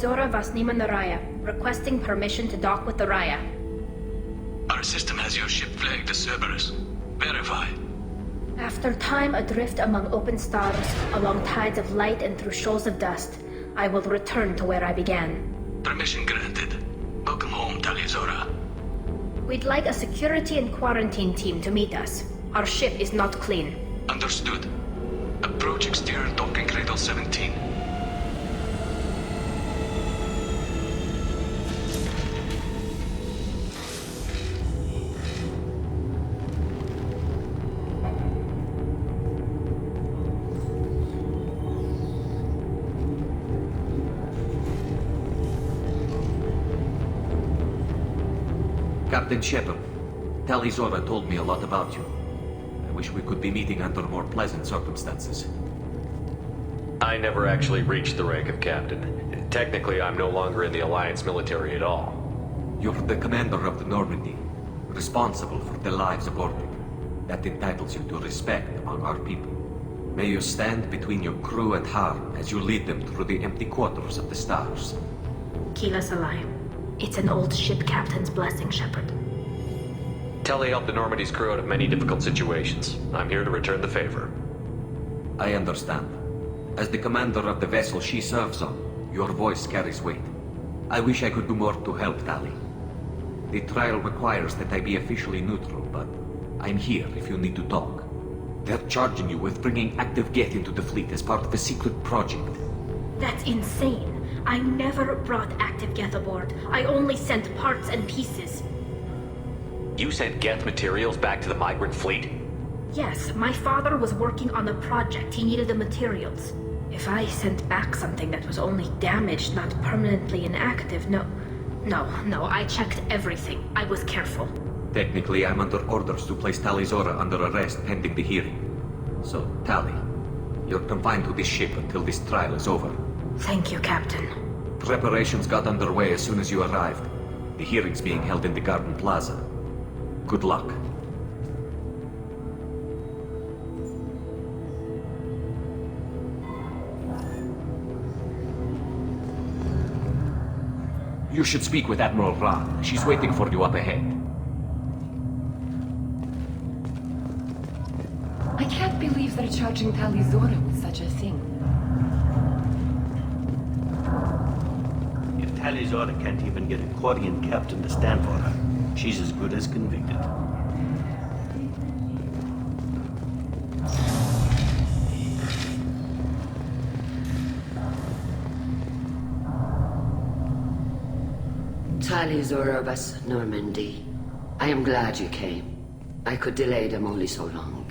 Talizora Vasnima Naraya, requesting permission to dock with the Raya. Our system has your ship flagged as Cerberus. Verify. After time adrift among open stars, along tides of light and through shoals of dust, I will return to where I began. Permission granted. Welcome home, Talizora. We'd like a security and quarantine team to meet us. Our ship is not clean. Understood. Approach exterior docking cradle 17. Captain Shepard, Talizora told me a lot about you. I wish we could be meeting under more pleasant circumstances. I never actually reached the rank of captain. Technically, I'm no longer in the Alliance military at all. You're the commander of the Normandy, responsible for the lives aboard it. That entitles you to respect among our people. May you stand between your crew and harm as you lead them through the empty quarters of the stars. Kila Salai. It's an old ship captain's blessing, Shepard. Telly helped the Normandy's crew out of many difficult situations. I'm here to return the favor. I understand. As the commander of the vessel she serves on, your voice carries weight. I wish I could do more to help, Tali. The trial requires that I be officially neutral, but I'm here if you need to talk. They're charging you with bringing active Geth into the fleet as part of a secret project. That's insane. I never brought active Geth aboard. I only sent parts and pieces. You sent Geth materials back to the migrant fleet? Yes, my father was working on a project. He needed the materials. If I sent back something that was only damaged, not permanently inactive, no, I checked everything. I was careful. Technically, I'm under orders to place Talizora under arrest pending the hearing. So, Tali, you're confined to this ship until this trial is over. Thank you, Captain. Preparations got underway as soon as you arrived. The hearing's being held in the Garden Plaza. Good luck. You should speak with Admiral Ra. She's waiting for you up ahead. I can't believe they're charging Talizora with such a thing. If Talizora can't even get a Quarian captain to stand for her, she's as good as convicted. Talizora Vas Normandy. I am glad you came. I could delay them only so long.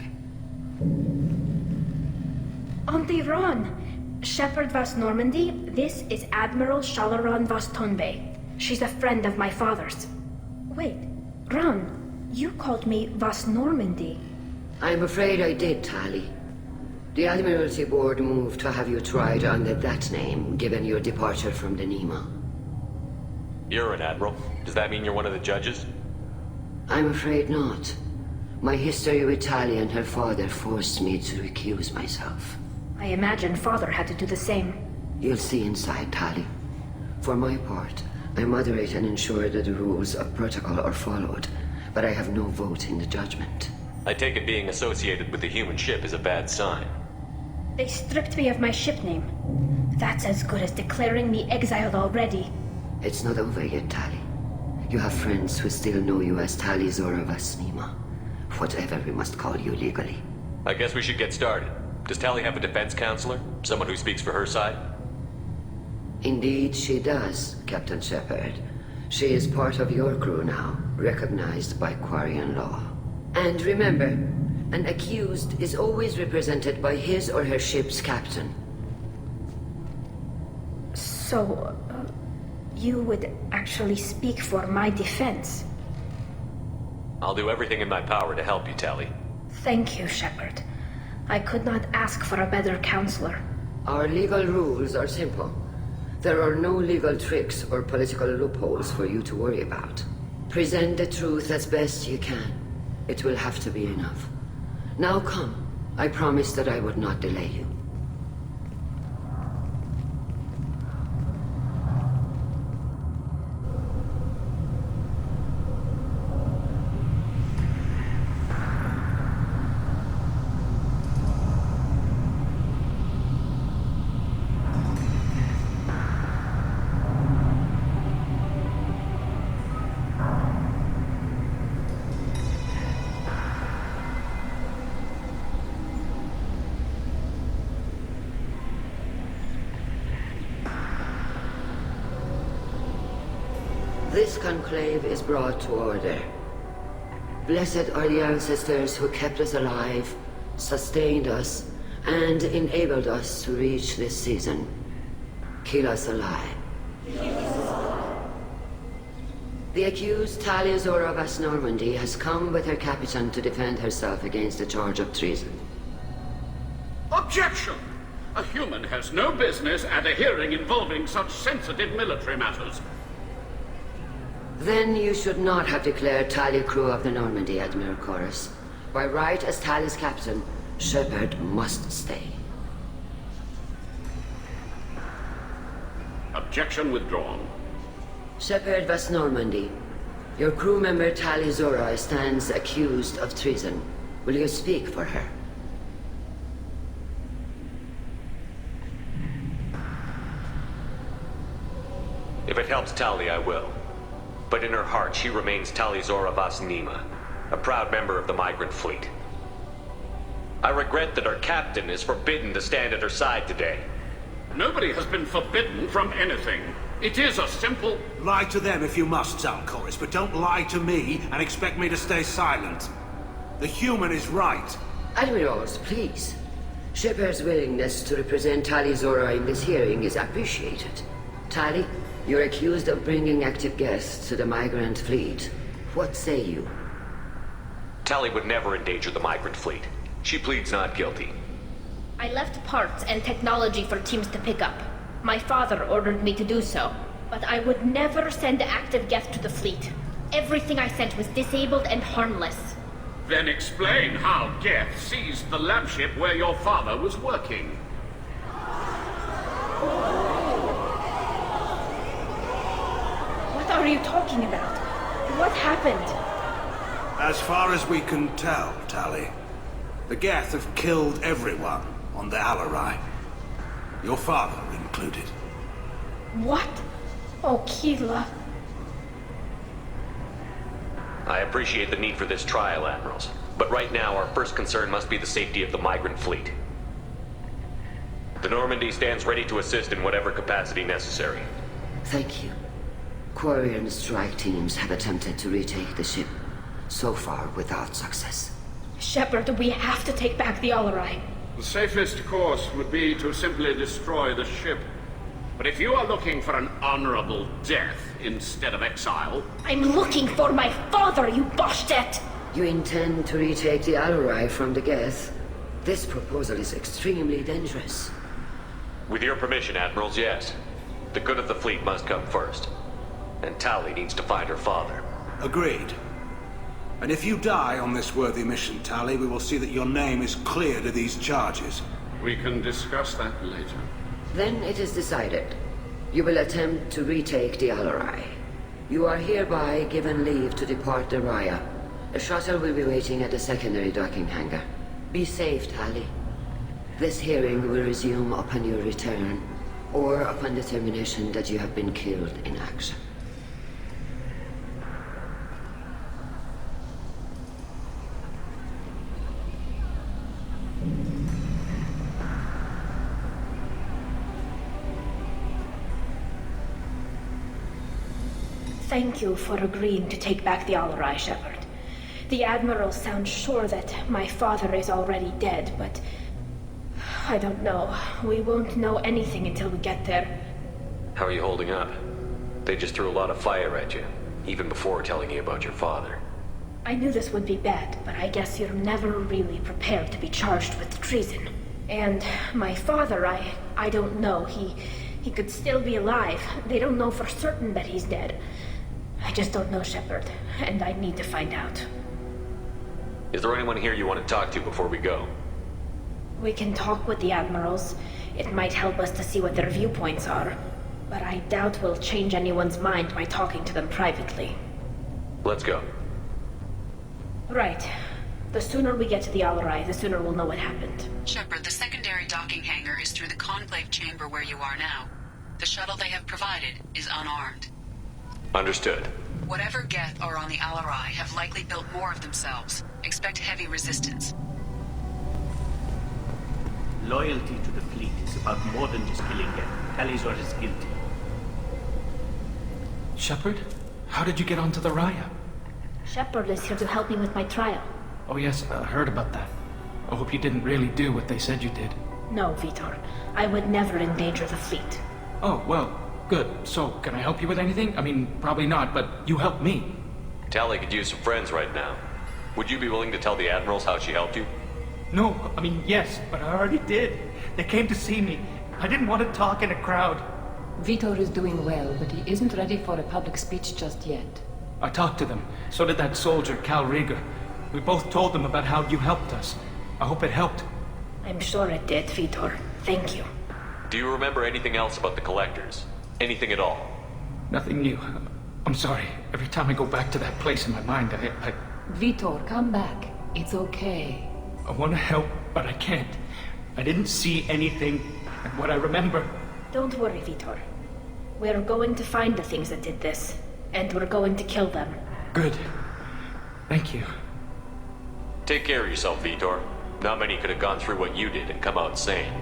Auntie Ron! Shepard Vas Normandy, this is Admiral Shalaran Vas Tonbe. She's a friend of my father's. Wait, Ron, you called me Vas Normandy. I'm afraid I did, Tali. The Admiralty Board moved to have you tried under that name, given your departure from the Nima. You're an admiral. Does that mean you're one of the judges? I'm afraid not. My history with Tali and her father forced me to recuse myself. I imagine father had to do the same. You'll see inside, Tali. For my part, I moderate and ensure that the rules of protocol are followed, but I have no vote in the judgment. I take it being associated with the human ship is a bad sign. They stripped me of my ship name. That's as good as declaring me exiled already. It's not over yet, Tali. You have friends who still know you as Talizora Vasnima. Whatever we must call you legally. I guess we should get started. Does Tali have a defense counselor? Someone who speaks for her side? Indeed, she does, Captain Shepard. She is part of your crew now, recognized by Quarian law. And remember, an accused is always represented by his or her ship's captain. So, you would actually speak for my defense? I'll do everything in my power to help you, Tali. Thank you, Shepard. I could not ask for a better counselor. Our legal rules are simple. There are no legal tricks or political loopholes for you to worry about. Present the truth as best you can. It will have to be enough. Now come. I promised that I would not delay you. This conclave is brought to order. Blessed are the ancestors who kept us alive, sustained us, and enabled us to reach this season. Keep us alive. The accused Talia Zora of Normandy has come with her captain to defend herself against a charge of treason. Objection! A human has no business at a hearing involving such sensitive military matters. Then you should not have declared Talia crew of the Normandy, Admiral Chorus. By right as Talia's captain, Shepard must stay. Objection withdrawn. Shepard Vas Normandy, your crew member Talia Zora stands accused of treason. Will you speak for her? If it helps Talia, I will. But in her heart, she remains Talia Zora Vas Nima, a proud member of the migrant fleet. I regret that our captain is forbidden to stand at her side today. Nobody has been forbidden from anything. It is a simple... Lie to them if you must, Zalcoris, but don't lie to me and expect me to stay silent. The human is right. Admirals, please. Shepard's willingness to represent Talia Zora in this hearing is appreciated. Tali, you're accused of bringing active guests to the migrant fleet. What say you? Talia would never endanger the migrant fleet. She pleads not guilty. I left parts and technology for teams to pick up. My father ordered me to do so, but I would never send active guests to the fleet. Everything I sent was disabled and harmless. Then explain how Geth seized the lab ship where your father was working. What are you talking about? What happened? As far as we can tell, Tali, the Geth have killed everyone on the ALOT. Your father included. What? Oh, Keela. I appreciate the need for this trial, Admirals. But right now, our first concern must be the safety of the migrant fleet. The Normandy stands ready to assist in whatever capacity necessary. Thank you. Quarian strike teams have attempted to retake the ship, so far without success. Shepard, we have to take back the ALOT. The safest course would be to simply destroy the ship. But if you are looking for an honorable death instead of exile... I'm looking for my father, you bastet! You intend to retake the ALOT from the Geth? This proposal is extremely dangerous. With your permission, Admirals, yes. The good of the fleet must come first. And Tali needs to find her father. Agreed. And if you die on this worthy mission, Tali, we will see that your name is cleared of these charges. We can discuss that later. Then it is decided. You will attempt to retake the ALOT. You are hereby given leave to depart the Raya. A shuttle will be waiting at the secondary docking hangar. Be safe, Tali. This hearing will resume upon your return, or upon determination that you have been killed in action. Thank you for agreeing to take back the ALOT, Shepard. The Admiral sounds sure that my father is already dead, but... I don't know. We won't know anything until we get there. How are you holding up? They just threw a lot of fire at you, even before telling you about your father. I knew this would be bad, but I guess you're never really prepared to be charged with treason. And my father, I don't know. He could still be alive. They don't know for certain that he's dead. I just don't know, Shepard, and I need to find out. Is there anyone here you want to talk to before we go? We can talk with the Admirals. It might help us to see what their viewpoints are. But I doubt we'll change anyone's mind by talking to them privately. Let's go. Right. The sooner we get to the ALOT, the sooner we'll know what happened. Shepard, the secondary docking hangar is through the conclave chamber where you are now. The shuttle they have provided is unarmed. Understood. Whatever Geth are on the ALOT have likely built more of themselves. Expect heavy resistance. Loyalty to the fleet is about more than just killing Geth. Tali Zora is guilty. Shepard? How did you get onto the Raya? Shepard is here to help me with my trial. Oh yes, I heard about that. I hope you didn't really do what they said you did. No, Vitor. I would never endanger the fleet. Oh, well, good. So, can I help you with anything? I mean, probably not, but you helped me. Tali could use some friends right now. Would you be willing to tell the admirals how she helped you? No, I mean, yes, but I already did. They came to see me. I didn't want to talk in a crowd. Vitor is doing well, but he isn't ready for a public speech just yet. I talked to them. So did that soldier, Cal Rieger. We both told them about how you helped us. I hope it helped. I'm sure it did, Vitor. Thank you. Do you remember anything else about the Collectors? Anything at all? Nothing new. I'm sorry. Every time I go back to that place in my mind, I Vitor, come back. It's okay. want to help, but I can't. I didn't see anything, and what I remember... Don't worry, Vitor. We're going to find the things that did this, and we're going to kill them. Good. Thank you. Take care of yourself, Vitor. Not many could have gone through what you did and come out sane.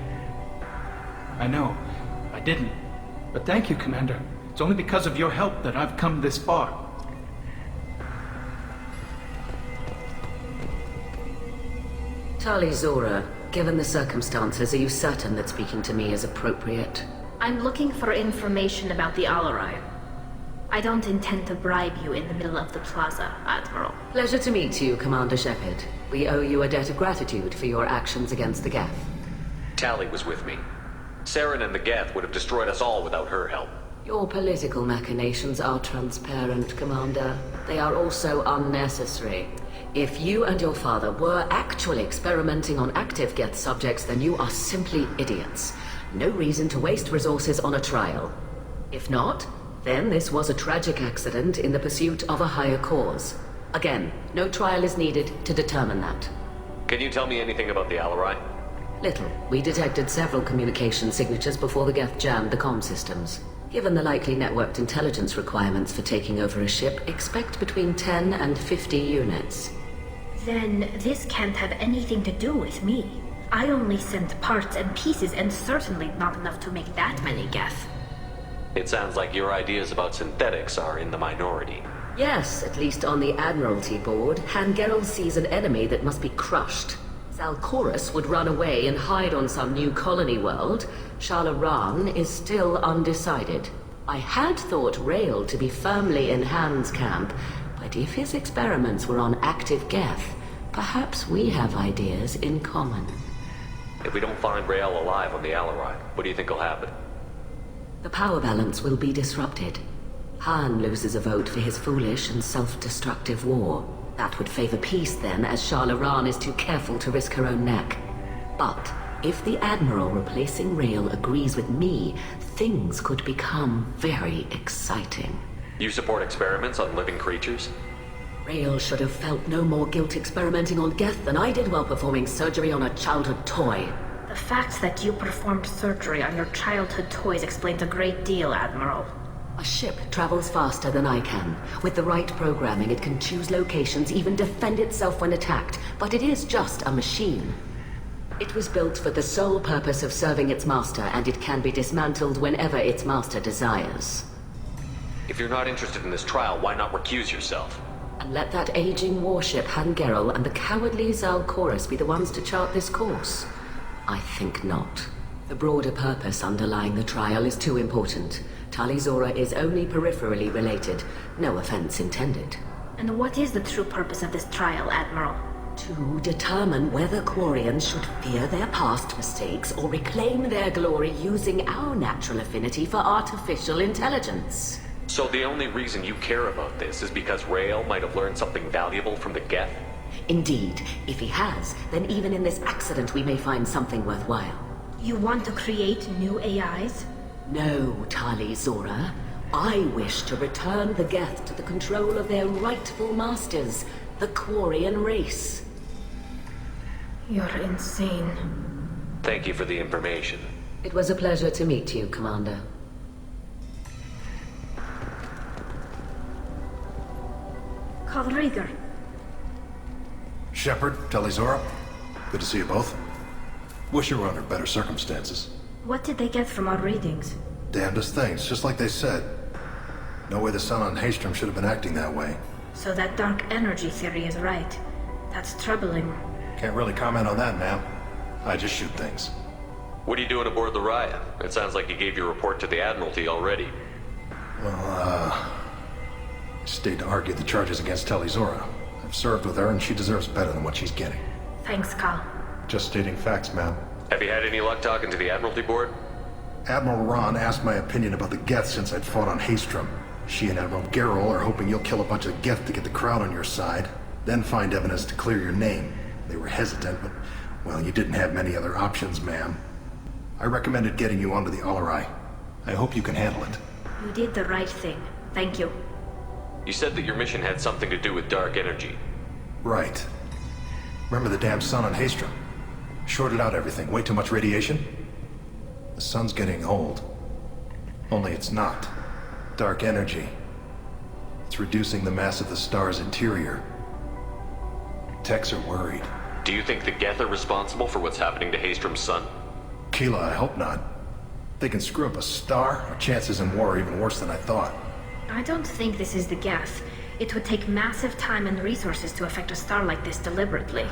I know. I didn't. But thank you, Commander. It's only because of your help that I've come this far. Tali Zora, given the circumstances, are you certain that speaking to me is appropriate? I'm looking for information about the ALOT. I don't intend to bribe you in the middle of the plaza, Admiral. Pleasure to meet you, Commander Shepard. We owe you a debt of gratitude for your actions against the Geth. Tali was with me. Saren and the Geth would have destroyed us all without her help. Your political machinations are transparent, Commander. They are also unnecessary. If you and your father were actually experimenting on active Geth subjects, then you are simply idiots. No reason to waste resources on a trial. If not, then this was a tragic accident in the pursuit of a higher cause. Again, no trial is needed to determine that. Can you tell me anything about the ALOT? Little. We detected several communication signatures before the Geth jammed the comm systems. Given the likely networked intelligence requirements for taking over a ship, expect between 10 and 50 units. Then this can't have anything to do with me. I only sent parts and pieces, and certainly not enough to make that many Geth. It sounds like your ideas about synthetics are in the minority. Yes, at least on the Admiralty board, Hangerel sees an enemy that must be crushed. Zalcorus would run away and hide on some new colony world. Shalaran is still undecided. I had thought Rail to be firmly in Han's camp, but if his experiments were on active Geth, perhaps we have ideas in common. If we don't find Rael alive on the ALOT, what do you think will happen? The power balance will be disrupted. Han loses a vote for his foolish and self-destructive war. That would favor peace then, as Shalaran is too careful to risk her own neck. But if the Admiral replacing Rael agrees with me, things could become very exciting. You support experiments on living creatures? Rael should have felt no more guilt experimenting on Geth than I did while performing surgery on a childhood toy. The fact that you performed surgery on your childhood toys explains a great deal, Admiral. A ship travels faster than I can. With the right programming, it can choose locations, even defend itself when attacked. But it is just a machine. It was built for the sole purpose of serving its master, and it can be dismantled whenever its master desires. If you're not interested in this trial, why not recuse yourself? And let that aging warship Hangerel and the cowardly Zalcorus be the ones to chart this course? I think not. The broader purpose underlying the trial is too important. Tali Zora is only peripherally related. No offense intended. And what is the true purpose of this trial, Admiral? To determine whether Quarians should fear their past mistakes or reclaim their glory using our natural affinity for artificial intelligence. So the only reason you care about this is because Rael might have learned something valuable from the Geth? Indeed. If he has, then even in this accident we may find something worthwhile. You want to create new AIs? No, Tali Zora. I wish to return the Geth to the control of their rightful masters, the Quarian race. You're insane. Thank you for the information. It was a pleasure to meet you, Commander. Cal Rieger. Shepard, Telizora, good to see you both. Wish you were under better circumstances. What did they get from our readings? Damnedest things, just like they said. No way the sun on Haystrom should have been acting that way. So that dark energy theory is right. That's troubling. Can't really comment on that, ma'am. I just shoot things. What are you doing aboard the Raya? It sounds like you gave your report to the Admiralty already. Well, stayed to argue the charges against Talizora. I've served with her, and she deserves better than what she's getting. Thanks, Cal. Just stating facts, ma'am. Have you had any luck talking to the Admiralty board? Admiral Ron asked my opinion about the Geth since I'd fought on Haystrom. She and Admiral Gerrel are hoping you'll kill a bunch of Geth to get the crowd on your side, then find evidence to clear your name. They were hesitant, but, well, you didn't have many other options, ma'am. I recommended getting you onto the Alarai. I hope you can handle it. You did the right thing. Thank you. You said that your mission had something to do with dark energy. Right. Remember the damn sun on Haystrom? Shorted out everything. Way too much radiation? The sun's getting old. Only it's not. Dark energy. It's reducing the mass of the star's interior. Techs are worried. Do you think the Geth are responsible for what's happening to Haystrom's sun? Keela, I hope not. They can screw up a star. Our chances in war are even worse than I thought. I don't think this is the Geth. It would take massive time and resources to affect a star like this deliberately.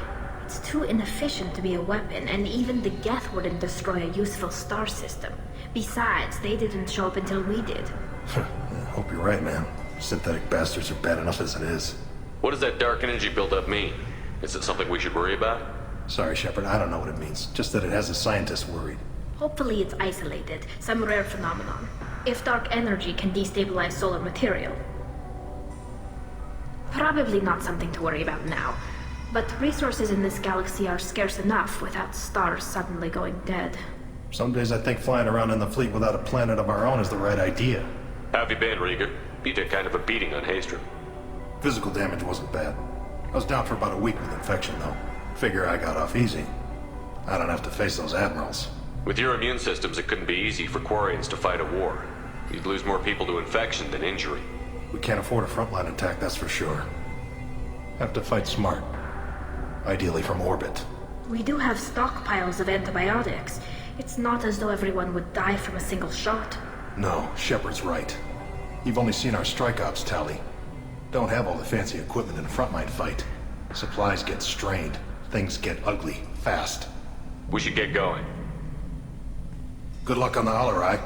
It's too inefficient to be a weapon, and even the Geth wouldn't destroy a useful star system. Besides, they didn't show up until we did. I hope you're right, man. Synthetic bastards are bad enough as it is. What does that dark energy buildup mean? Is it something we should worry about? Sorry, Shepard, I don't know what it means. Just that it has the scientists worried. Hopefully it's isolated, some rare phenomenon. If dark energy can destabilize solar material. Probably not something to worry about now. But resources in this galaxy are scarce enough without stars suddenly going dead. Some days I think flying around in the fleet without a planet of our own is the right idea. How have you been, Rieger? You took kind of a beating on Haystrom. Physical damage wasn't bad. I was down for about a week with infection, though. Figure I got off easy. I don't have to face those admirals. With your immune systems, it couldn't be easy for Quarians to fight a war. You'd lose more people to infection than injury. We can't afford a frontline attack, that's for sure. Have to fight smart. Ideally from orbit. We do have stockpiles of antibiotics. It's not as though everyone would die from a single shot. No, Shepard's right. You've only seen our strike ops tally. Don't have all the fancy equipment in a frontline fight. Supplies get strained. Things get ugly, fast. We should get going. Good luck on the Alarai.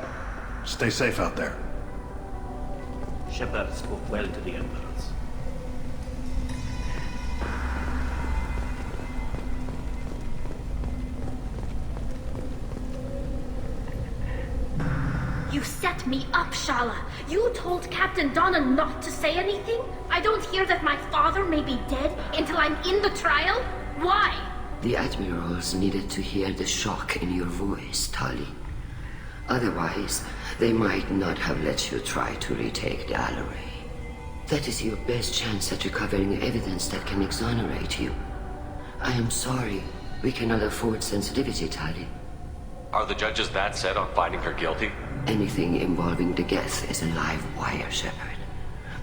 Stay safe out there. Shepard spoke well to the Emperors. You set me up, Shala. You told Captain Donna not to say anything? I don't hear that my father may be dead until I'm in the trial? Why? The admirals needed to hear the shock in your voice, Tali. Otherwise, they might not have let you try to retake the Alarai. That is your best chance at recovering evidence that can exonerate you. I am sorry. We cannot afford sensitivity, Tali. Are the judges that set on finding her guilty? Anything involving the Geth is a live wire, Shepard.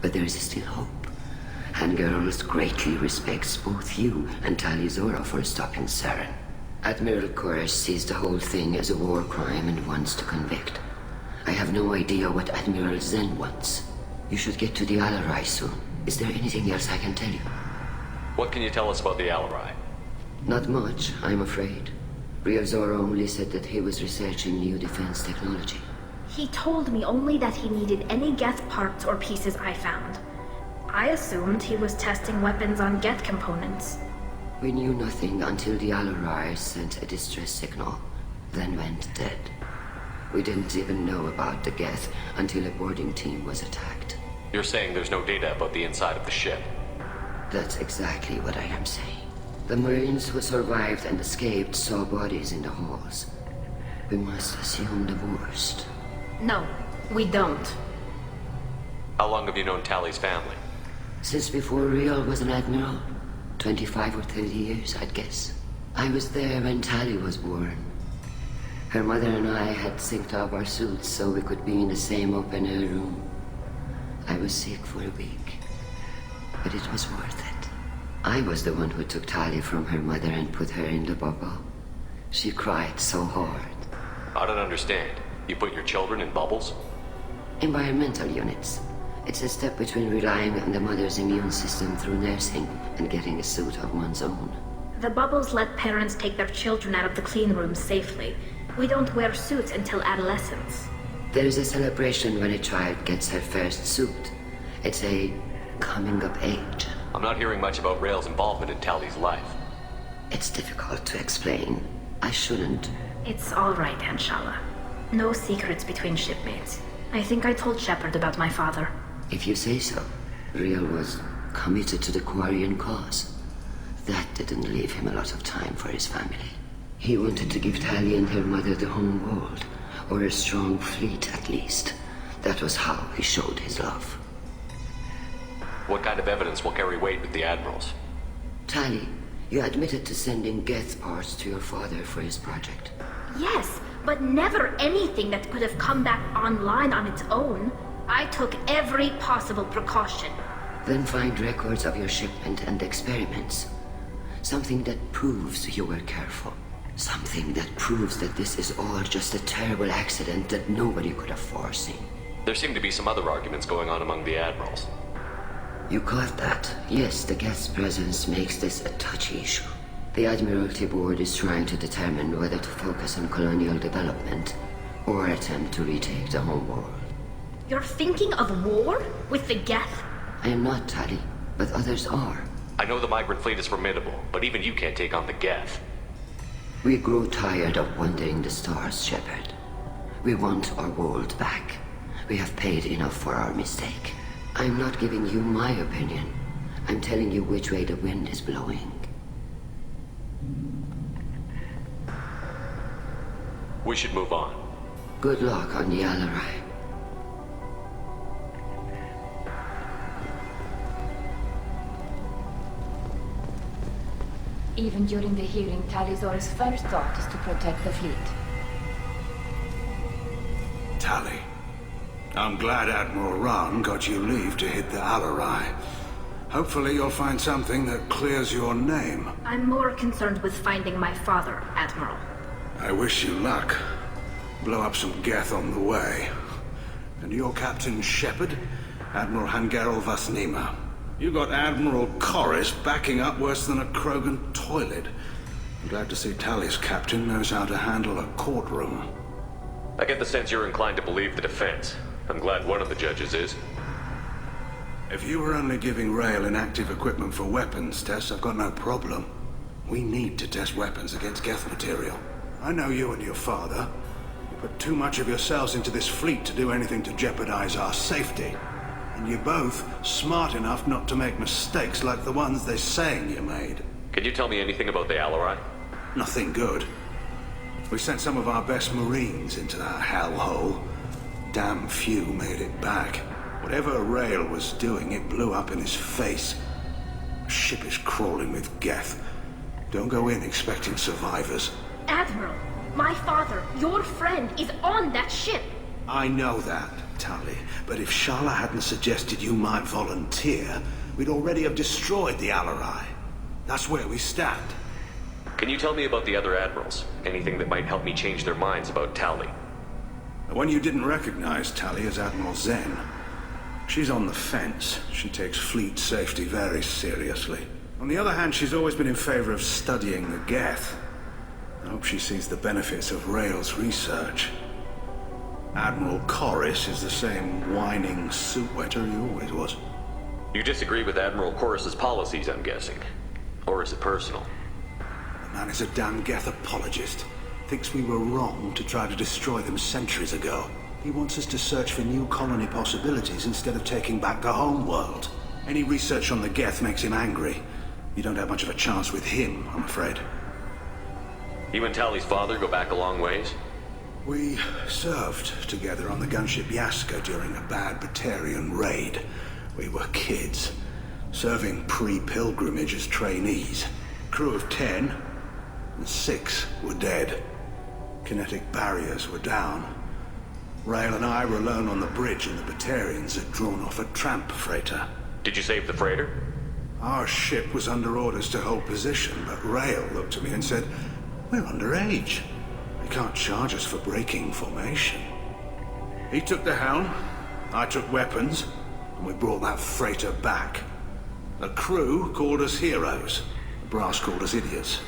But there is still hope. And Girls greatly respects both you and Talizora for stopping Saren. Admiral Koresh sees the whole thing as a war crime and wants to convict. I have no idea what Admiral Zen wants. You should get to the Alarai soon. Is there anything else I can tell you? What can you tell us about the Alarai? Not much, I'm afraid. Ryozora only said that he was researching new defense technology. He told me only that he needed any Geth parts or pieces I found. I assumed he was testing weapons on Geth components. We knew nothing until the Alarai sent a distress signal, then went dead. We didn't even know about the Geth until a boarding team was attacked. You're saying there's no data about the inside of the ship? That's exactly what I am saying. The Marines who survived and escaped saw bodies in the halls. We must assume the worst. No, we don't. How long have you known Tali's family? Since before Riel was an admiral. 25 or 30 years, I'd guess. I was there when Tali was born. Her mother and I had synced up our suits so we could be in the same open-air room. I was sick for a week, but it was worth it. I was the one who took Tali from her mother and put her in the bubble. She cried so hard. I don't understand. You put your children in bubbles? Environmental units. It's a step between relying on the mother's immune system through nursing and getting a suit of one's own. The bubbles let parents take their children out of the clean rooms safely. We don't wear suits until adolescence. There's a celebration when a child gets her first suit. It's a coming of age. I'm not hearing much about Rael's involvement in Tally's life. It's difficult to explain. I shouldn't. It's all right, Anshala. No secrets between shipmates. I think I told Shepard about my father. If you say so. Rael was committed to the Quarian cause. That didn't leave him a lot of time for his family. He wanted to give Tally and her mother the home world, or a strong fleet at least. That was how he showed his love. What kind of evidence will carry weight with the admirals? Tally, you admitted to sending Geth parts to your father for his project. Yes, but never anything that could have come back online on its own. I took every possible precaution. Then find records of your shipment and experiments. Something that proves you were careful. Something that proves that this is all just a terrible accident that nobody could have foreseen. There seem to be some other arguments going on among the admirals. You caught that? Yes, the Geth's presence makes this a touchy issue. The Admiralty Board is trying to determine whether to focus on colonial development or attempt to retake the home world. You're thinking of war? With the Geth? I am not, Tally, but others are. I know the migrant fleet is formidable, but even you can't take on the Geth. We grow tired of wandering the stars, Shepard. We want our world back. We have paid enough for our mistake. I'm not giving you my opinion. I'm telling you which way the wind is blowing. We should move on. Good luck on the ALOT. Even during the hearing, Tali's first thought is to protect the fleet. Tally, I'm glad Admiral Rahn got you leave to hit the ALOT. Hopefully you'll find something that clears your name. I'm more concerned with finding my father, Admiral. I wish you luck. Blow up some Geth on the way. And you're Captain Shepard, Admiral Hangerel Vasnima. You got Admiral Corris backing up worse than a Krogan toilet. I'm glad to see Tally's captain knows how to handle a courtroom. I get the sense you're inclined to believe the defense. I'm glad one of the judges is. If you were only giving Rael inactive equipment for weapons tests, I've got no problem. We need to test weapons against Geth material. I know you and your father. You put too much of yourselves into this fleet to do anything to jeopardize our safety. And you're both smart enough not to make mistakes like the ones they're saying you made. Can you tell me anything about the ALOT? Nothing good. We sent some of our best Marines into that hellhole. Damn few made it back. Whatever Rael was doing, it blew up in his face. The ship is crawling with Geth. Don't go in expecting survivors. Admiral, my father, your friend, is on that ship. I know that, Tally, but if Shala hadn't suggested you might volunteer, we'd already have destroyed the ALOT. That's where we stand. Can you tell me about the other admirals? Anything that might help me change their minds about Tally? The one you didn't recognize, Tally, is Admiral Zen. She's on the fence. She takes fleet safety very seriously. On the other hand, she's always been in favor of studying the Geth. I hope she sees the benefits of Rael's research. Admiral Corris is the same whining suit-wetter he always was. You disagree with Admiral Corris's policies, I'm guessing. Or is it personal? The man is a damn Geth apologist. Thinks we were wrong to try to destroy them centuries ago. He wants us to search for new colony possibilities instead of taking back the home world. Any research on the Geth makes him angry. You don't have much of a chance with him, I'm afraid. You and Tally's father go back a long ways? We served together on the gunship Yaska during a bad Batarian raid. We were kids, serving pre-pilgrimage as trainees. Crew of 10, and 6 were dead. Kinetic barriers were down. Rael and I were alone on the bridge, and the Batarians had drawn off a tramp freighter. Did you save the freighter? Our ship was under orders to hold position, but Rael looked at me and said, "We're underage. You can't charge us for breaking formation." He took the helm, I took weapons, and we brought that freighter back. The crew called us heroes. The brass called us idiots.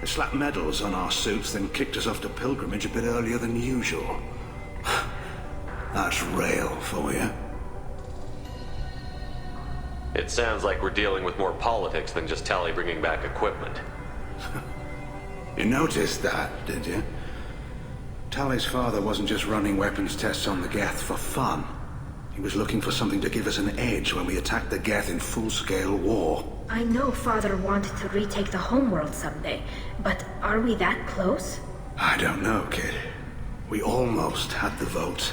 They slapped medals on our suits, then kicked us off to pilgrimage a bit earlier than usual. That's rail for you. It sounds like we're dealing with more politics than just Tali bringing back equipment. You noticed that, did you? Tali's father wasn't just running weapons tests on the Geth for fun. He was looking for something to give us an edge when we attacked the Geth in full-scale war. I know Father wanted to retake the homeworld someday, but are we that close? I don't know, kid. We almost had the vote.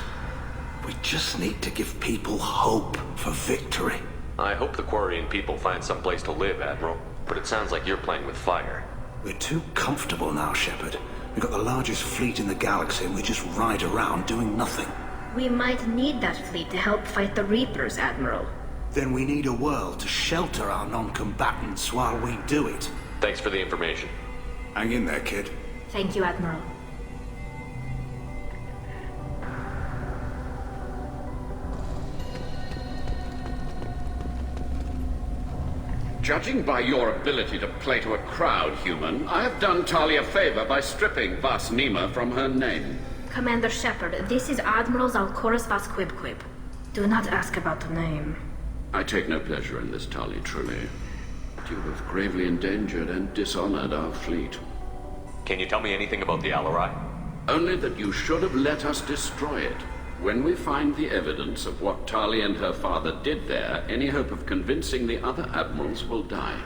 We just need to give people hope for victory. I hope the Quarian people find some place to live, Admiral, but it sounds like you're playing with fire. We're too comfortable now, Shepard. We've got the largest fleet in the galaxy and we just ride around doing nothing. We might need that fleet to help fight the Reapers, Admiral. Then we need a world to shelter our non-combatants while we do it. Thanks for the information. Hang in there, kid. Thank you, Admiral. Judging by your ability to play to a crowd, human, I have done Tali a favor by stripping Vas Nima from her name. Commander Shepard, this is Admiral Zalkoris Vas Quibquib. Do not ask about the name. I take no pleasure in this, Tali, truly. But you have gravely endangered and dishonored our fleet. Can you tell me anything about the ALOT? Only that you should have let us destroy it. When we find the evidence of what Tali and her father did there, any hope of convincing the other admirals will die.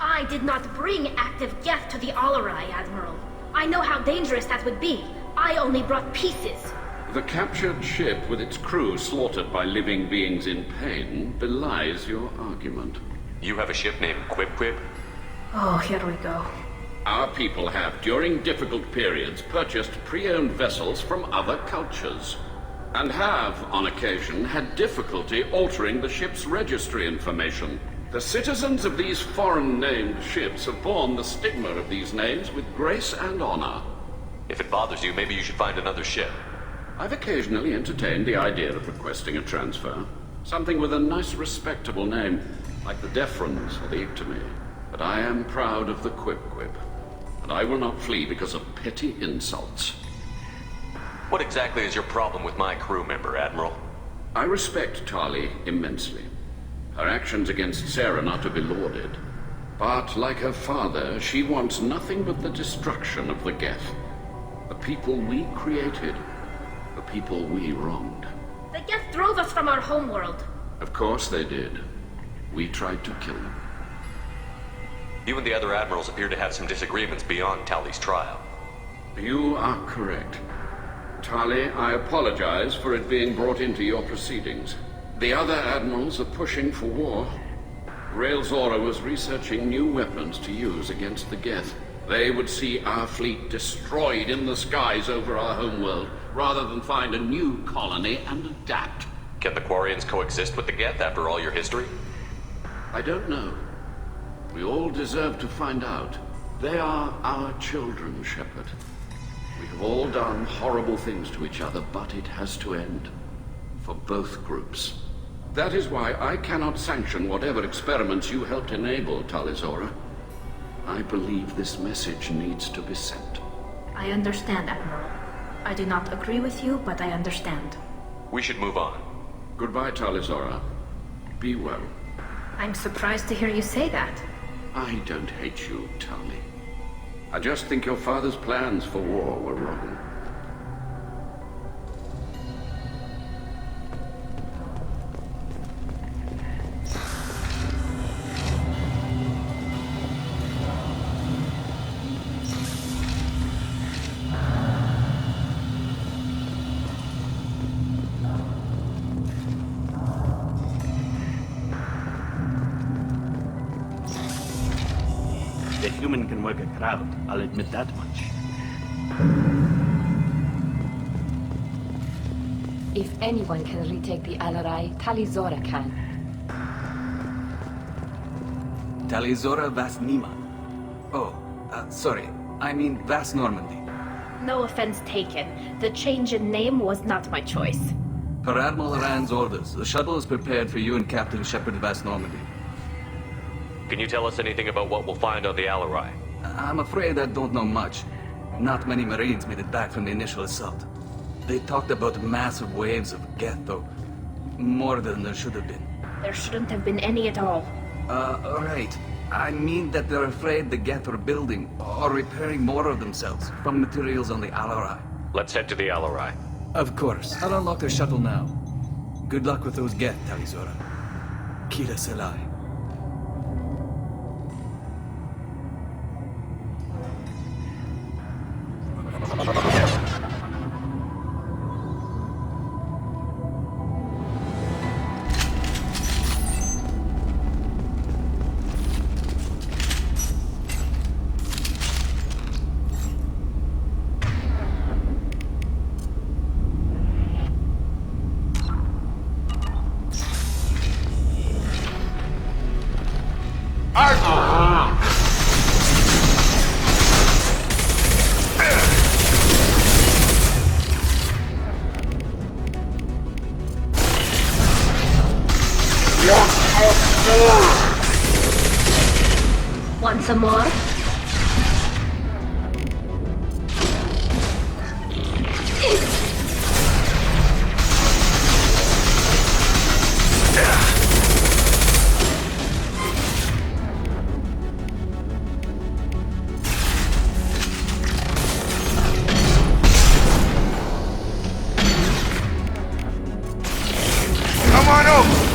I did not bring active Geth to the Alarai, Admiral. I know how dangerous that would be. I only brought pieces. The captured ship with its crew slaughtered by living beings in pain belies your argument. You have a ship named Quib? Oh, here we go. Our people have, during difficult periods, purchased pre-owned vessels from other cultures. And have, on occasion, had difficulty altering the ship's registry information. The citizens of these foreign-named ships have borne the stigma of these names with grace and honor. If it bothers you, maybe you should find another ship. I've occasionally entertained the idea of requesting a transfer. Something with a nice, respectable name, like the Defrons or the Ictomy. But I am proud of the Quib, and I will not flee because of petty insults. What exactly is your problem with my crew member, Admiral? I respect Tali immensely. Her actions against Sarah are not to be lauded. But, like her father, she wants nothing but the destruction of the Geth. The people we created. The people we wronged. The Geth drove us from our homeworld. Of course they did. We tried to kill them. You and the other admirals appear to have some disagreements beyond Tali's trial. You are correct. Tali, I apologize for it being brought into your proceedings. The other admirals are pushing for war. Rael Zora was researching new weapons to use against the Geth. They would see our fleet destroyed in the skies over our homeworld, rather than find a new colony and adapt. Can the Quarians coexist with the Geth after all your history? I don't know. We all deserve to find out. They are our children, Shepard. We have all done horrible things to each other, but it has to end. For both groups. That is why I cannot sanction whatever experiments you helped enable, Tali Zora. I believe this message needs to be sent. I understand, Admiral. I do not agree with you, but I understand. We should move on. Goodbye, Tali Zora. Be well. I'm surprised to hear you say that. I don't hate you, Tali. I just think your father's plans for war were wrong. The human can work a crowd, I'll admit that much. If anyone can retake the Alarai, Tali Zora can. Tali Zora Vas Nima. Oh, sorry. I mean Vas Normandy. No offense taken. The change in name was not my choice. Per Admiral Rand's orders, the shuttle is prepared for you and Captain Shepard vs. Normandy. Can you tell us anything about what we'll find on the ALOT? I'm afraid I don't know much. Not many Marines made it back from the initial assault. They talked about massive waves of Geth, though. More than there should have been. There shouldn't have been any at all. Right. I mean that they're afraid the Geth are building or repairing more of themselves from materials on the ALOT. Let's head to the ALOT. Of course. I'll unlock their shuttle now. Good luck with those Geth, Talizora. Kira Selai. Want some more? Come on up!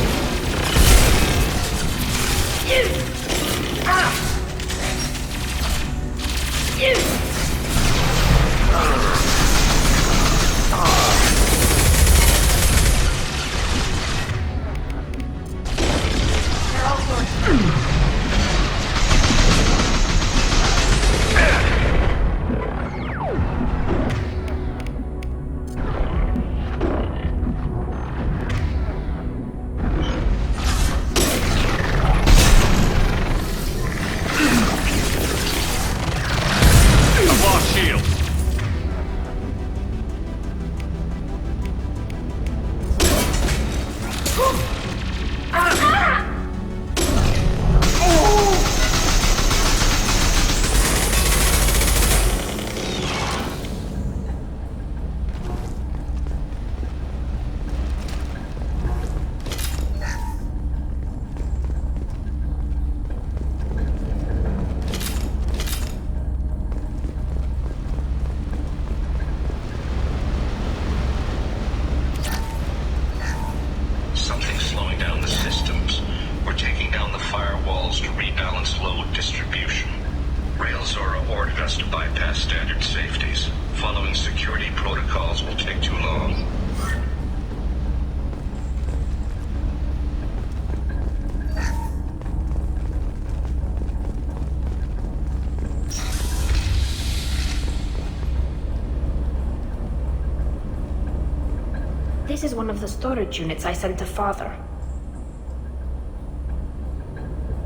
This is one of the storage units I sent to Father.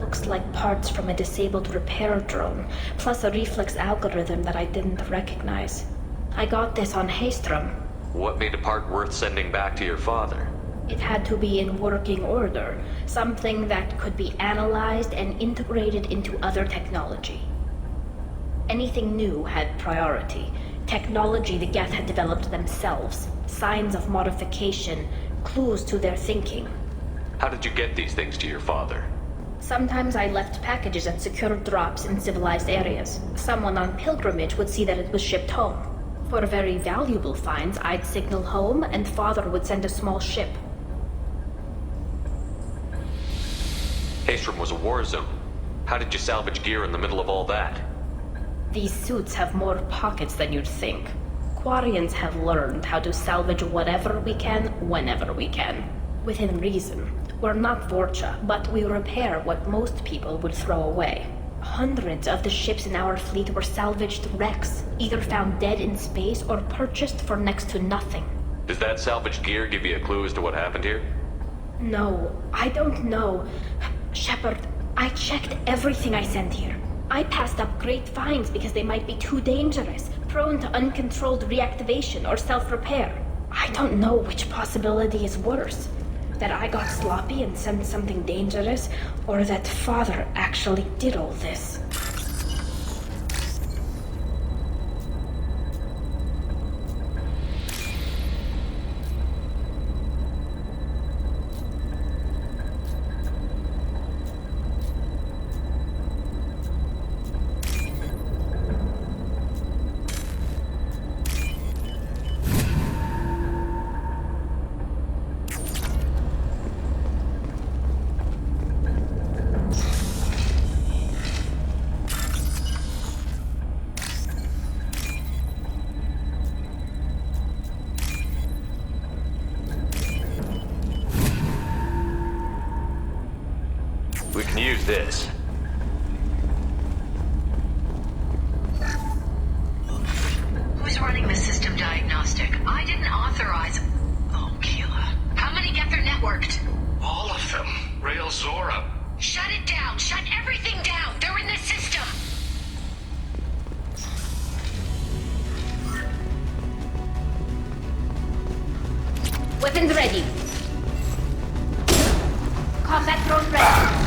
Looks like parts from a disabled repair drone, plus a reflex algorithm that I didn't recognize. I got this on Haystrom. What made a part worth sending back to your father? It had to be in working order, something that could be analyzed and integrated into other technology. Anything new had priority. Technology the Geth had developed themselves, signs of modification, clues to their thinking. How did you get these things to your father? Sometimes I left packages at secure drops in civilized areas. Someone on pilgrimage would see that it was shipped home. For very valuable finds, I'd signal home and Father would send a small ship. Haystrom was a war zone. How did you salvage gear in the middle of all that? These suits have more pockets than you'd think. Quarians have learned how to salvage whatever we can, whenever we can. Within reason. We're not Vorcha, but we repair what most people would throw away. Hundreds of the ships in our fleet were salvaged wrecks, either found dead in space or purchased for next to nothing. Does that salvaged gear give you a clue as to what happened here? No, I don't know. Shepard, I checked everything I sent here. I passed up great finds because they might be too dangerous, prone to uncontrolled reactivation or self-repair. I don't know which possibility is worse. That I got sloppy and sent something dangerous, or that Father actually did all this. We can use this. Who's running the system diagnostic? I didn't authorize... Oh, Keela. How many get their networked? All of them. Rail Zora. Shut it down! Shut everything down! They're in the system! Weapons ready. Combat drone ready.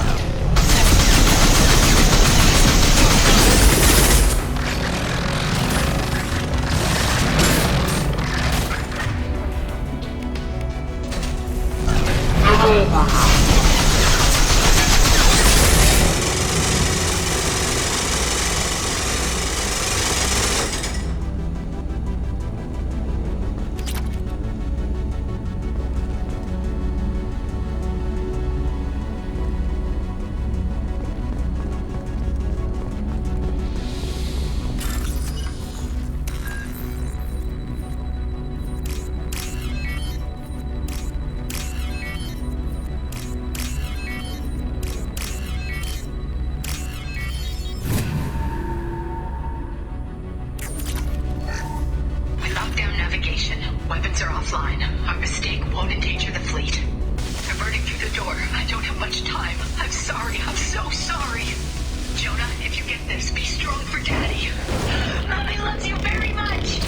Weapons are offline. Our mistake won't endanger the fleet. They're burning through the door. I don't have much time. I'm sorry. I'm so sorry. Jonah, if you get this, be strong for Daddy. Mommy loves you very much.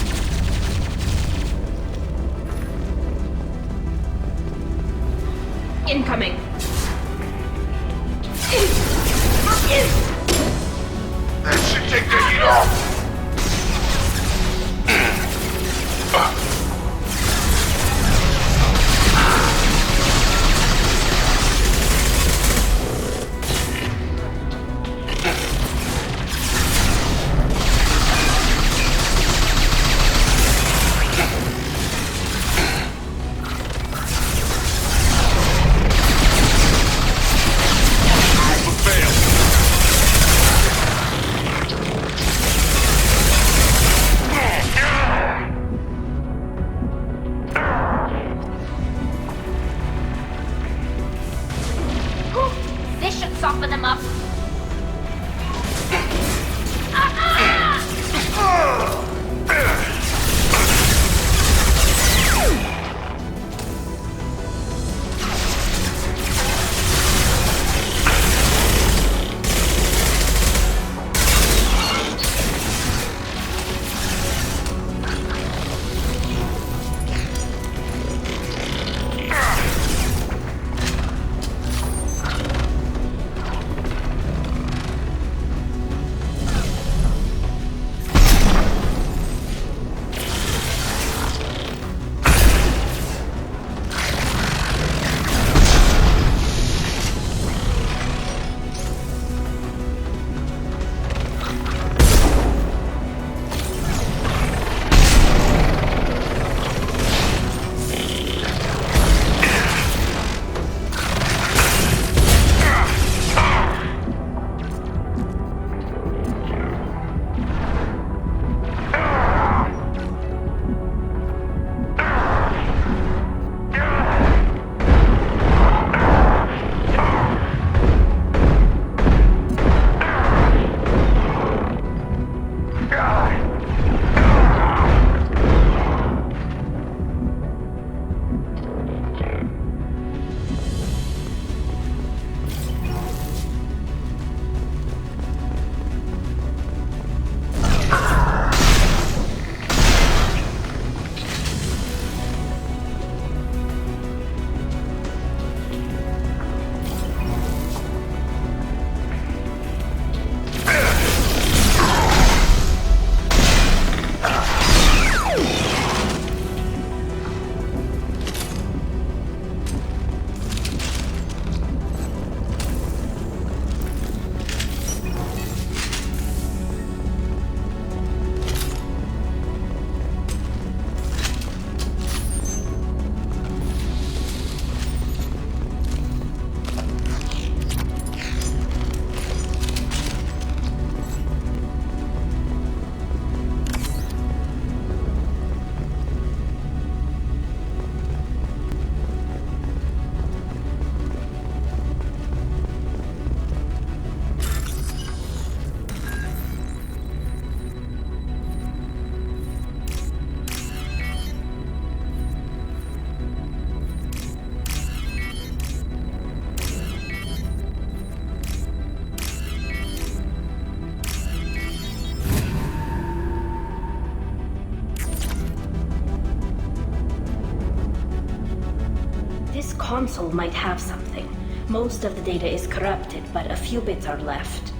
Incoming. That should take the heat off. console might have something. Most of the data is corrupted, but a few bits are left.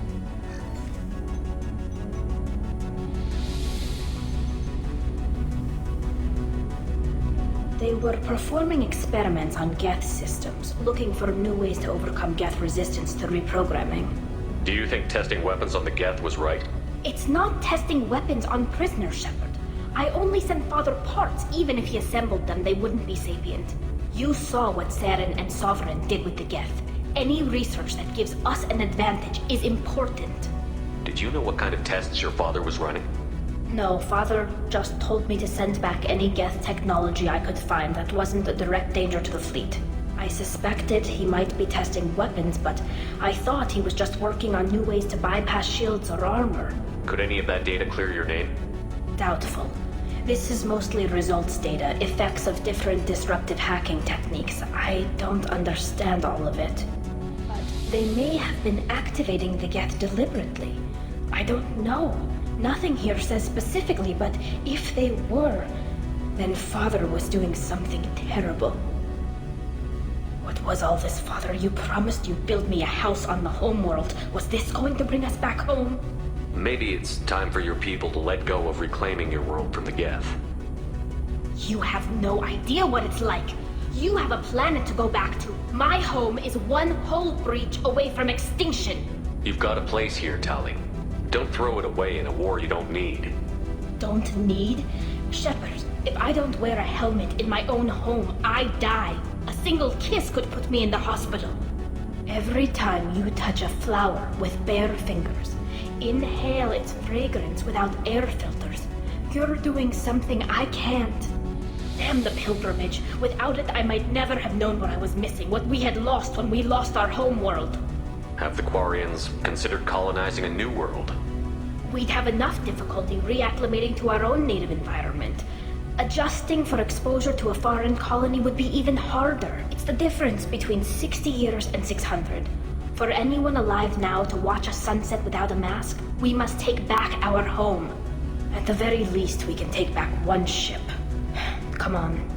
They were performing experiments on Geth systems, looking for new ways to overcome Geth resistance to reprogramming. Do you think testing weapons on the Geth was right? It's not testing weapons on prisoners, Shepard. I only sent Father parts. Even if he assembled them, they wouldn't be sapient. You saw what Saren and Sovereign did with the Geth. Any research that gives us an advantage is important. Did you know what kind of tests your father was running? No, Father just told me to send back any Geth technology I could find that wasn't a direct danger to the fleet. I suspected he might be testing weapons, but I thought he was just working on new ways to bypass shields or armor. Could any of that data clear your name? Doubtful. This is mostly results data, effects of different disruptive hacking techniques. I don't understand all of it. But they may have been activating the Geth deliberately. I don't know. Nothing here says specifically, but if they were, then Father was doing something terrible. What was all this, Father? You promised you'd build me a house on the homeworld. Was this going to bring us back home? Maybe it's time for your people to let go of reclaiming your world from the Geth. You have no idea what it's like. You have a planet to go back to. My home is one hull breach away from extinction. You've got a place here, Tali. Don't throw it away in a war you don't need. Don't need? Shepard, if I don't wear a helmet in my own home, I die. A single kiss could put me in the hospital. Every time you touch a flower with bare fingers, inhale its fragrance without air filters, you're doing something I can't. Damn the pilgrimage. Without it, I might never have known what I was missing, what we had lost when we lost our homeworld. Have the Quarians considered colonizing a new world? We'd have enough difficulty reacclimating to our own native environment. Adjusting for exposure to a foreign colony would be even harder. It's the difference between 60 years and 600. For anyone alive now to watch a sunset without a mask, we must take back our home. At the very least, we can take back one ship. Come on.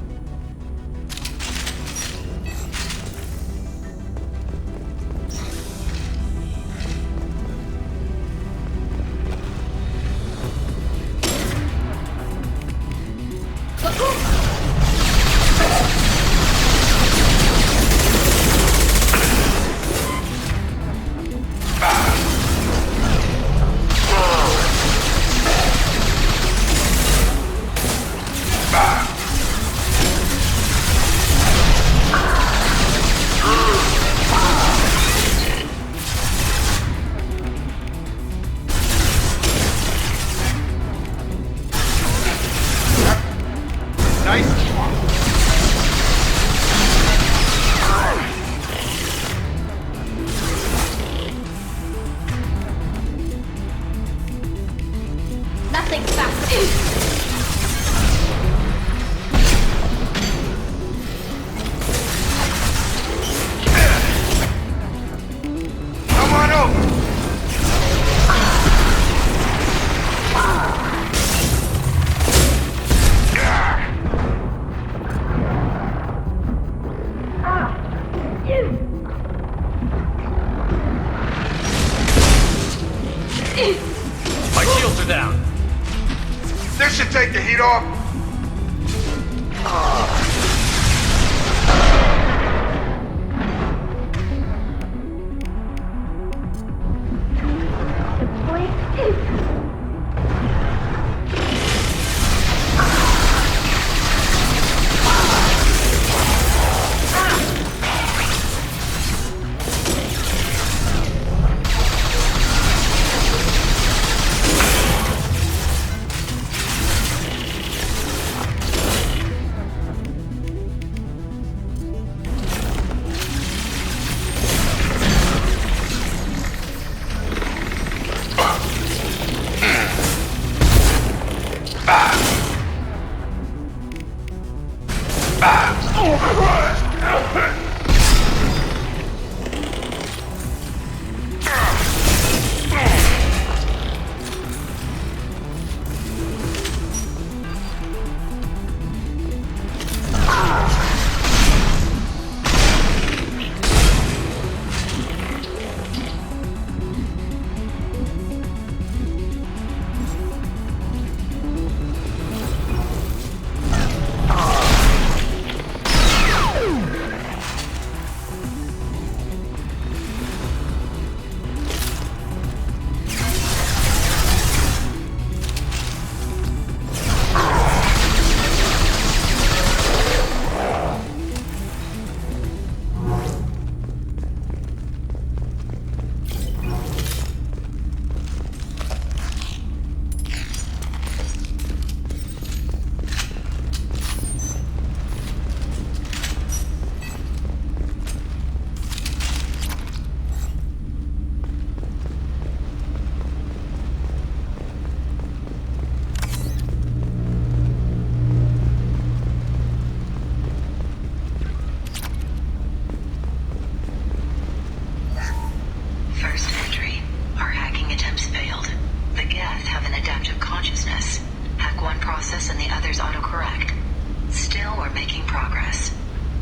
progress.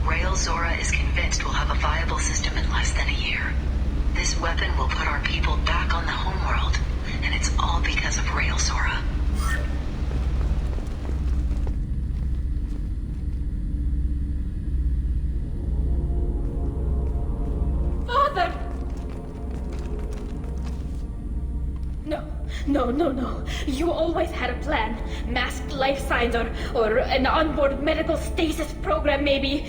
Rail Zora is convinced we'll have a viable system in less than a year. This weapon will put our people back on the homeworld, and it's all because of Rail Zora. Father! No. You always had a plan. Masked life signs or an onboard medical stasis program, maybe.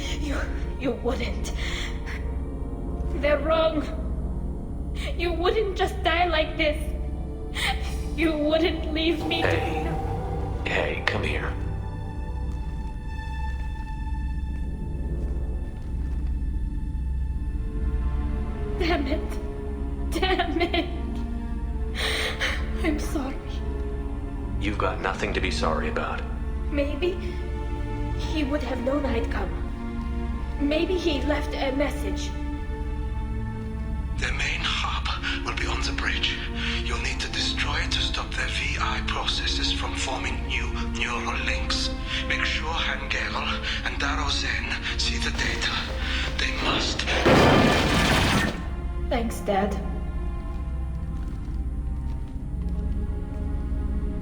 You wouldn't. They're wrong. You wouldn't just die like this. You wouldn't leave me Hey, come here. Damn it. I'm sorry. You've got nothing to be sorry about. Maybe he would have known I'd come. Maybe he left a message. Their main hub will be on the bridge. You'll need to destroy it to stop their VI processes from forming new neural links. Make sure Hangerel and Daro Zen see the data. They must. Thanks, Dad.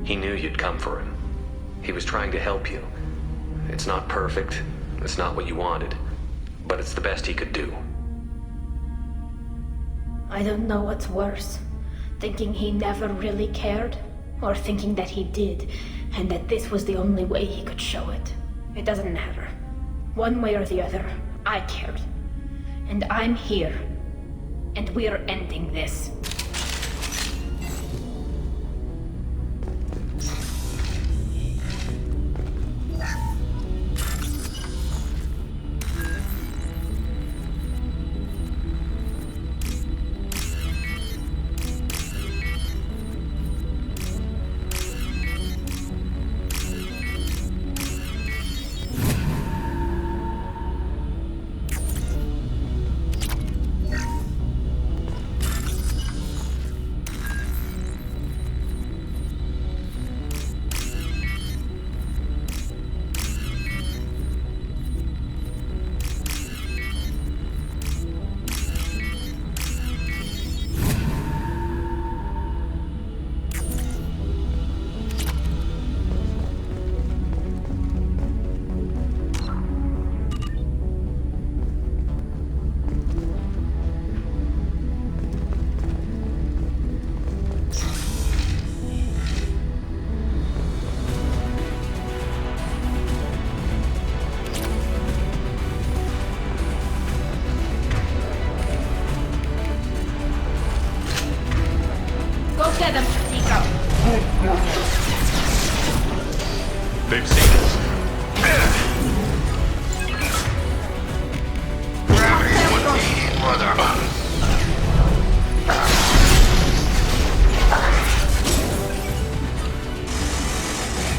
He knew you'd come for him. He was trying to help you. It's not perfect. It's not what you wanted. But it's the best he could do. I don't know what's worse. Thinking he never really cared, or thinking that he did, and that this was the only way he could show it. It doesn't matter. One way or the other, I cared. And I'm here. And we're ending this. Get them, Tico. They've seen us.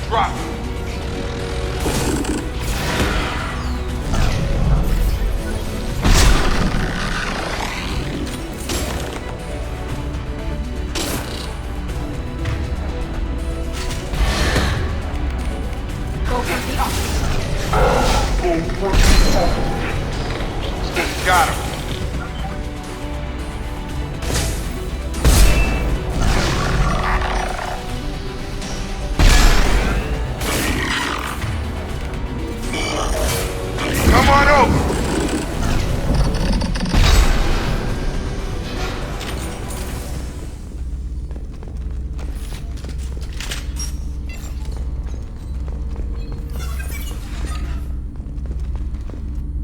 Drop. Got him. Come on over.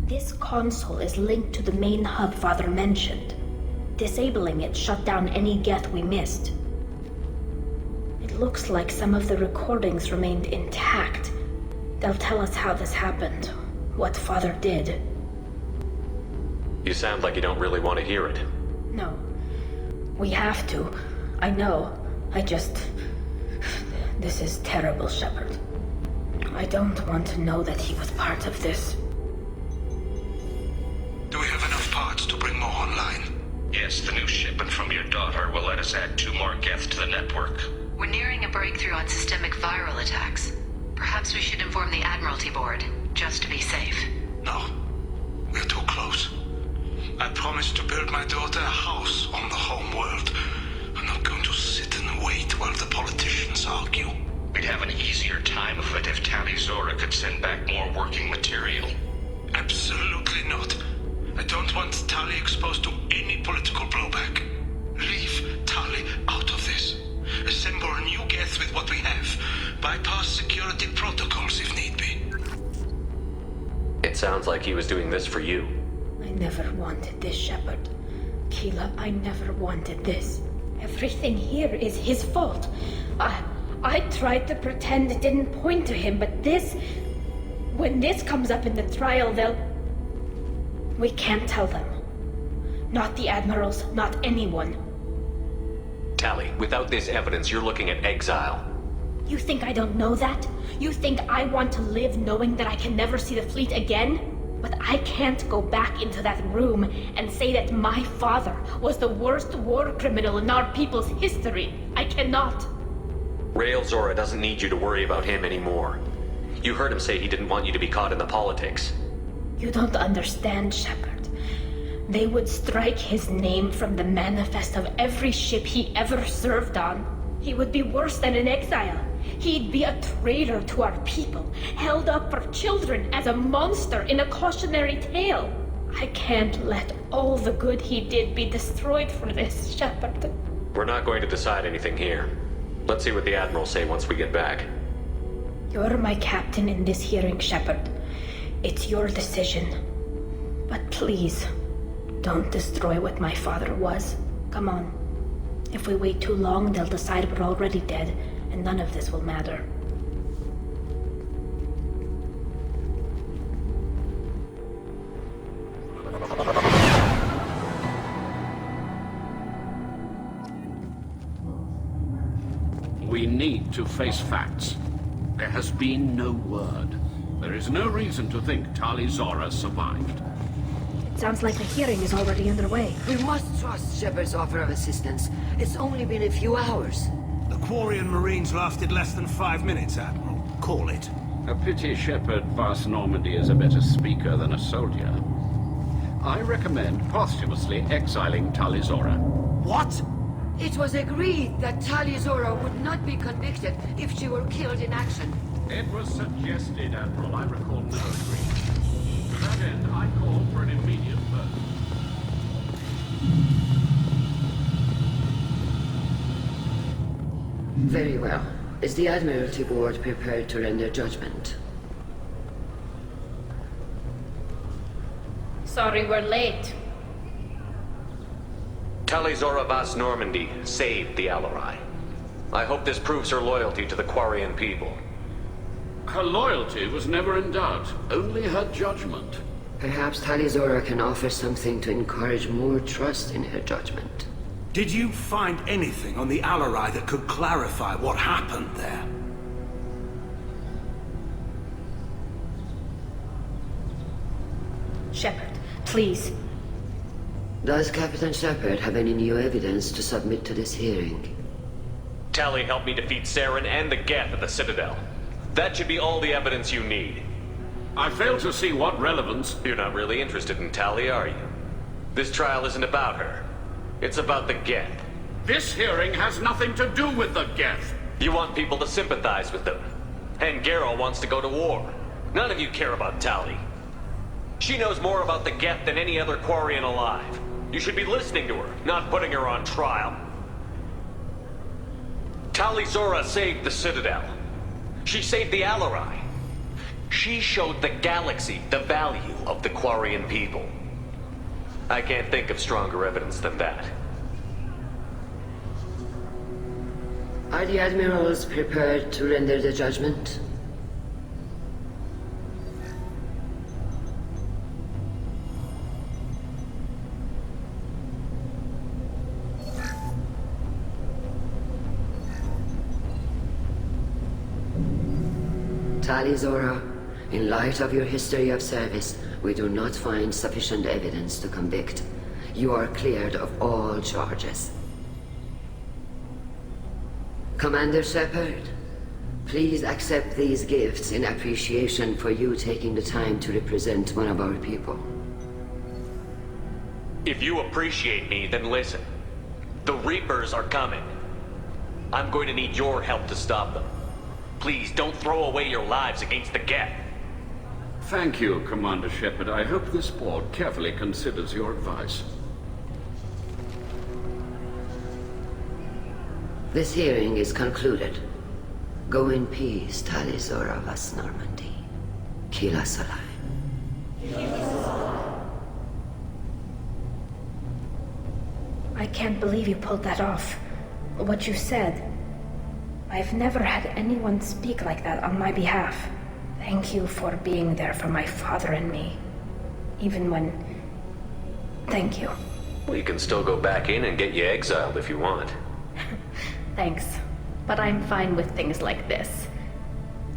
This console is linked to the main hub Father mentioned. Disabling it shut down any Geth we missed. It looks like some of the recordings remained intact. They'll tell us how this happened, what Father did. You sound like you don't really want to hear it. No. We have to. I know. This is terrible, Shepard. I don't want to know that he was part of this. Do we have enough parts to bring more online? Yes, the new shipment from your daughter will let us add 2 more Geth to the network. We're nearing a breakthrough on systemic viral attacks. Perhaps we should inform the Admiralty Board. just to be safe. No. We're too close. I promised to build my daughter a house on the home world. I'm not going to sit and wait while the politicians argue. We'd have an easier time of it if Tali Zora could send back more working material. Absolutely not. I don't want Tali exposed to any political blowback. Leave Tali out of this. Assemble a new Geth with what we have. Bypass security protocols if need be. It sounds like he was doing this for you. I never wanted this, Shepard. Keela, I never wanted this. Everything here is his fault. I tried to pretend it didn't point to him, but this... When this comes up in the trial, they'll... We can't tell them. Not the admirals, not anyone. Tali, without this evidence, you're looking at exile. You think I don't know that? You think I want to live knowing that I can never see the fleet again? But I can't go back into that room and say that my father was the worst war criminal in our people's history. I cannot. Rael Zora doesn't need you to worry about him anymore. You heard him say he didn't want you to be caught in the politics. You don't understand, Shepard. They would strike his name from the manifest of every ship he ever served on. He would be worse than an exile. He'd be a traitor to our people, held up for children as a monster in a cautionary tale. I can't let all the good he did be destroyed for this, Shepard. We're not going to decide anything here. Let's see what the Admirals say once we get back. You're my captain in this hearing, Shepard. It's your decision. But please, don't destroy what my father was. Come on. If we wait too long, they'll decide we're already dead, and none of this will matter. We need to face facts. There has been no word. There is no reason to think Tali Zora survived. It sounds like the hearing is already underway. We must trust Shepard's offer of assistance. It's only been a few hours. The Quarian Marines lasted less than 5 minutes, Admiral. Call it. A pity Shepard Vast Normandy is a better speaker than a soldier. I recommend posthumously exiling Tali Zora. What? It was agreed that Tali Zora would not be convicted if she were killed in action. It was suggested, Admiral. I recall no agreement. To that end, I call for an immediate vote. Very well. Is the Admiralty Board prepared to render judgment? Sorry we're late. Tali Zora Vast Normandy saved the ALOT. I hope this proves her loyalty to the Quarian people. Her loyalty was never in doubt, only her judgment. Perhaps Tali Zora can offer something to encourage more trust in her judgment. Did you find anything on the ALOT that could clarify what happened there? Shepard, please. Does Captain Shepard have any new evidence to submit to this hearing? Tali helped me defeat Saren and the Geth at the Citadel. That should be all the evidence you need. I fail to see what relevance... You're not really interested in Tali, are you? This trial isn't about her. It's about the Geth. This hearing has nothing to do with the Geth. You want people to sympathize with them. And Garrow wants to go to war. None of you care about Tali. She knows more about the Geth than any other Quarian alive. You should be listening to her, not putting her on trial. Tali Zora saved the Citadel. She saved the ALOT. She showed the galaxy the value of the Quarian people. I can't think of stronger evidence than that. Are the Admirals prepared to render the judgment? Tali Zora, in light of your history of service, we do not find sufficient evidence to convict. You are cleared of all charges. Commander Shepard, Please accept these gifts in appreciation for you taking the time to represent one of our people. If you appreciate me, then listen. The Reapers are coming. I'm going to need your help to stop them. Please, don't throw away your lives against the Geth. Thank you, Commander Shepard. I hope this board carefully considers your advice. This hearing is concluded. Go in peace, Talizora Vas Normandy. Kila Salai. I can't believe you pulled that off. What you said. I've never had anyone speak like that on my behalf. Thank you for being there for my father and me. Even when... Thank you. Well, you can still go back in and get you exiled if you want. Thanks. But I'm fine with things like this.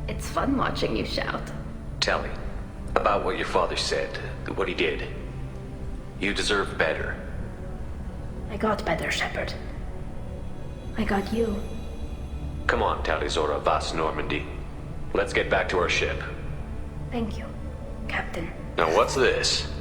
It's fun watching you shout. Tell me, about what your father said, what he did. You deserve better. I got better, Shepard. I got you. Come on, Talizora Vas Normandy. Let's get back to our ship. Thank you, Captain. Now what's this?